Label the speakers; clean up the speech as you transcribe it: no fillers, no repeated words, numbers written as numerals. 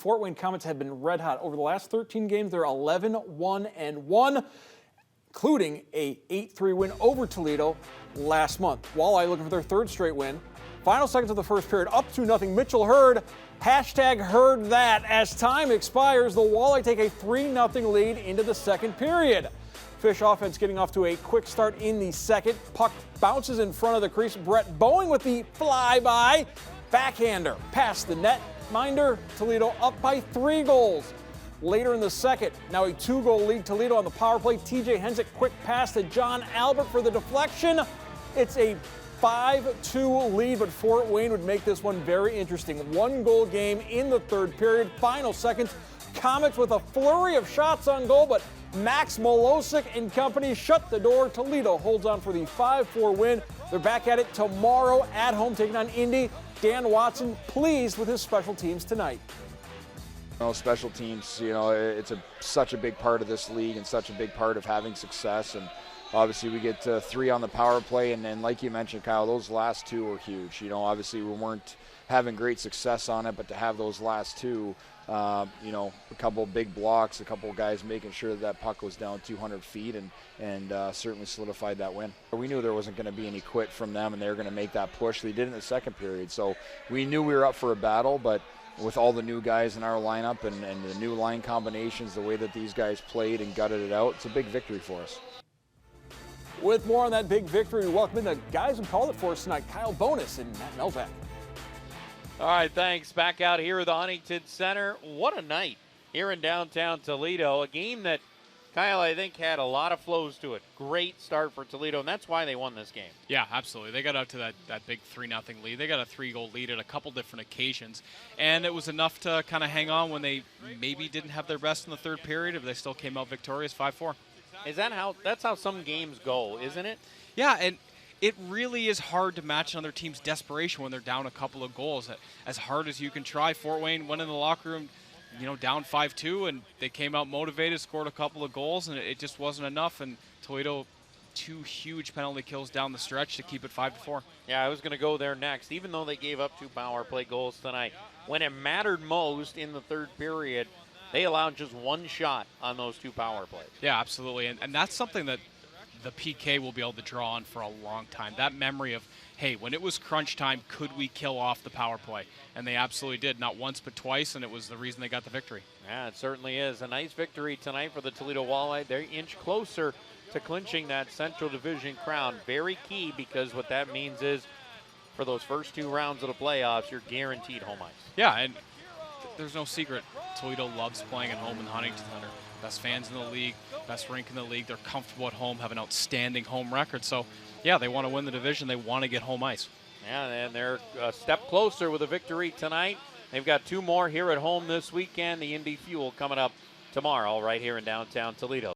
Speaker 1: Fort Wayne Komets have been red hot. Over the last 13 games, they're 11-1-1, including a 8-3 win over Toledo last month. Walleye looking for their third straight win. Final seconds of the first period, up 2-0. Mitchell Hurd, #heard that. As time expires, the Walleye take a 3-0 lead into the second period. Fish offense getting off to a quick start in the second. Puck bounces in front of the crease. Brett Boeing with the flyby. Backhander past the net. Minder, Toledo up by 3 goals. Later in the second, now a 2-goal lead. Toledo on the power play. TJ Hensick, quick pass to John Albert for the deflection. It's a 5-2 lead, but Fort Wayne would make this one very interesting. 1-goal game in the third period. Final seconds, Komets with a flurry of shots on goal, but Max Molosic and company shut the door. Toledo holds on for the 5-4 win. They're back at it tomorrow at home, taking on Indy. Dan Watson pleased with his special teams tonight.
Speaker 2: Special teams, it's such a big part of this league and such a big part of having success. And obviously we get 3 on the power play, and then like you mentioned, Kyle, those last 2 were huge. Obviously we weren't having great success on it, but to have those last 2, a couple big blocks, a couple guys making sure that puck was down 200 feet and certainly solidified that win. We knew there wasn't going to be any quit from them, and they were going to make that push. They did in the second period, so we knew we were up for a battle, but with all the new guys in our lineup and the new line combinations, the way that these guys played and gutted it out, it's a big victory for us.
Speaker 1: With more on that big victory, we welcome in the guys who called it for us tonight, Kyle Bonus and Matt Melvac.
Speaker 3: All right, thanks. Back out here at the Huntington Center. What a night here in downtown Toledo. A game that, Kyle, I think had a lot of flows to it. Great start for Toledo, and that's why they won this game.
Speaker 4: Yeah, absolutely. They got out to that big 3-0 lead. They got a 3-goal lead at a couple different occasions, and it was enough to kind of hang on when they maybe didn't have their best in the third period, but they still came out victorious 5-4.
Speaker 3: That's how some games go, isn't it?
Speaker 4: Yeah, and it really is hard to match another team's desperation when they're down a couple of goals. As hard as you can try, Fort Wayne went in the locker room, down 5-2, and they came out motivated, scored a couple of goals, and it just wasn't enough. And Toledo, 2 huge penalty kills down the stretch to keep it 5-4.
Speaker 3: Yeah, I was going to go there next. Even though they gave up 2 power play goals tonight, when it mattered most in the third period, they allowed just 1 shot on those 2 power plays.
Speaker 4: Yeah, absolutely, and that's something that the PK will be able to draw on for a long time. That memory of, hey, when it was crunch time, could we kill off the power play? And they absolutely did, not once but twice, and it was the reason they got the victory.
Speaker 3: Yeah, it certainly is. A nice victory tonight for the Toledo Walleye. They're an inch closer to clinching that Central Division crown. Very key, because what that means is for those first 2 rounds of the playoffs, you're guaranteed home ice.
Speaker 4: Yeah, and there's no secret. Toledo loves playing at home in the Huntington Center. Best fans in the league, best rink in the league. They're comfortable at home, have an outstanding home record. So, yeah, they want to win the division. They want to get home ice.
Speaker 3: Yeah, and they're a step closer with a victory tonight. They've got 2 more here at home this weekend. The Indy Fuel coming up tomorrow right here in downtown Toledo.